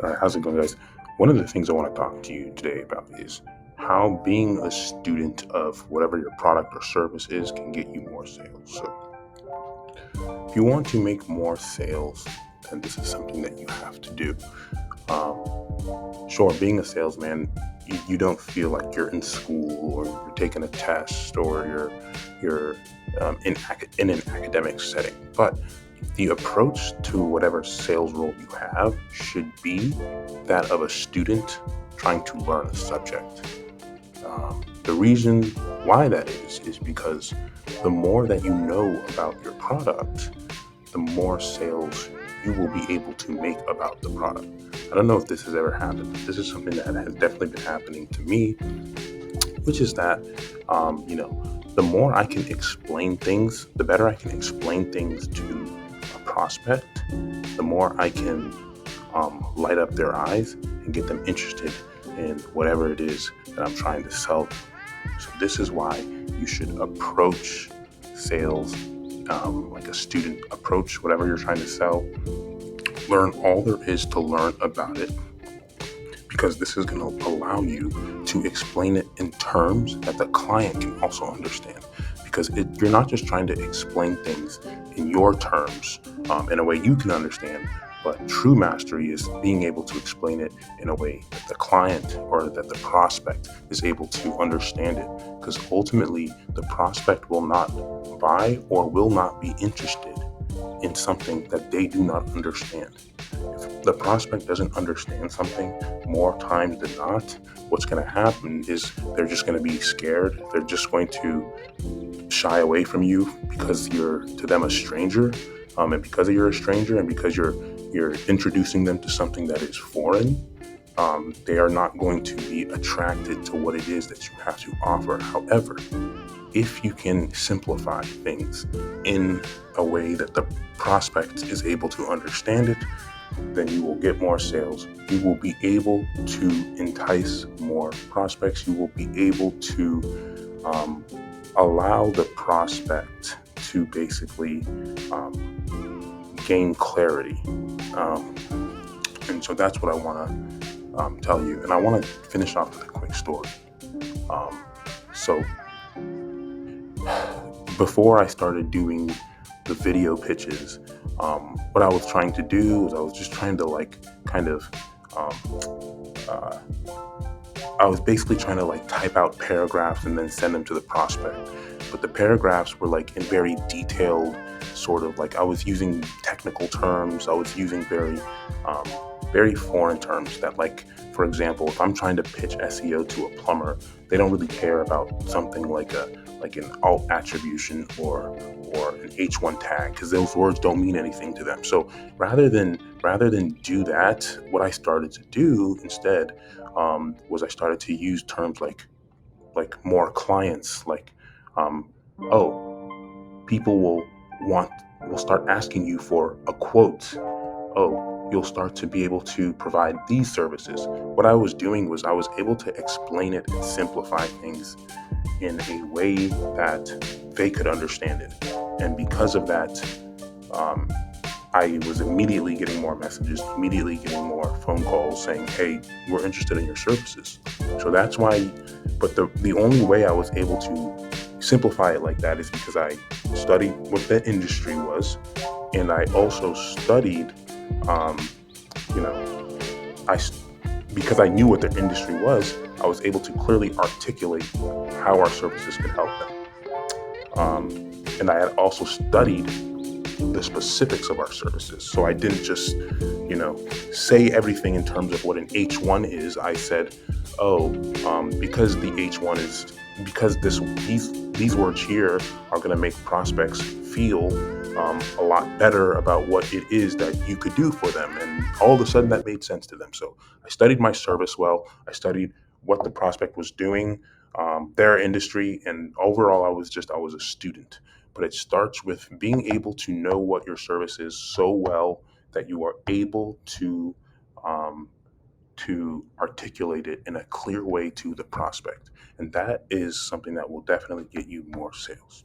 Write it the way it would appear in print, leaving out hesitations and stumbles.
All right, how's it going, guys? One of the things I want to talk to you today about is how being a student of whatever your product or service is can get you more sales. So, if you want to make more sales, then this is something that you have to do. Sure, being a salesman, you don't feel like you're in school or you're taking a test or you're in an academic setting, but the approach to whatever sales role you have should be that of a student trying to learn a subject. The reason why that is because the more that you know about your product, the more sales you will be able to make about the product. I don't know if this has ever happened, but this is something that has definitely been happening to me, which is that, the more I can explain things, the better I can explain things to a prospect, the more I can light up their eyes and get them interested in whatever it is that I'm trying to sell them. So, this is why you should approach sales like a student approach, whatever you're trying to sell. Learn all there is to learn about it because this is going to allow you to explain it in terms that the client can also understand. Because you're not just trying to explain things in your terms in a way you can understand, but true mastery is being able to explain it in a way that the client or that the prospect is able to understand it. Because ultimately, the prospect will not buy or will not be interested in something that they do not understand. If the prospect doesn't understand something, more times than not, what's going to happen is they're just going to be scared. They're just going to shy away from you because you're to them a stranger, and because you're a stranger, and because you're introducing them to something that is foreign. They are not going to be attracted to what it is that you have to offer. However, if you can simplify things in a way that the prospect is able to understand it, then you will get more sales. You will be able to entice more prospects. You will be able to allow the prospect to basically gain clarity. Um, and so that's what I want to tell you. And I want to finish off with a quick story. Um, so before I started doing the video pitches, what I was trying to do was I was just trying to kind of uh, I was basically trying to type out paragraphs and then send them to the prospect. But the paragraphs were in very detailed, sort of I was using technical terms. I was using um, very foreign terms that, for example, if I'm trying to pitch SEO to a plumber, they don't really care about something like an alt attribution or an H1 tag, because those words don't mean anything to them. So rather than do that, what I started to do instead was I started to use terms like more clients, um, oh, people will start asking you for a quote. Oh, you'll start to be able to provide these services. What I was doing was I was able to explain it and simplify things in a way that they could understand it. And because of that, um, I was immediately getting more messages, immediately getting more phone calls saying, "Hey, we're interested in your services." So that's why, but the only way I was able to simplify it like that is because I studied what the industry was, and I also studied, um, you know, I because I knew what their industry was, I was able to clearly articulate how our services could help them. Um, and I had also studied the specifics of our services. So I didn't just, say everything in terms of what an H1 is. I said, oh, because the H1 is because these words here are going to make prospects feel a lot better about what it is that you could do for them, and all of a sudden that made sense to them. So I studied my service well. I studied what the prospect was doing, their industry, and overall, I was a student. But it starts with being able to know what your service is so well that you are able um, to articulate it in a clear way to the prospect, and that is something that will definitely get you more sales.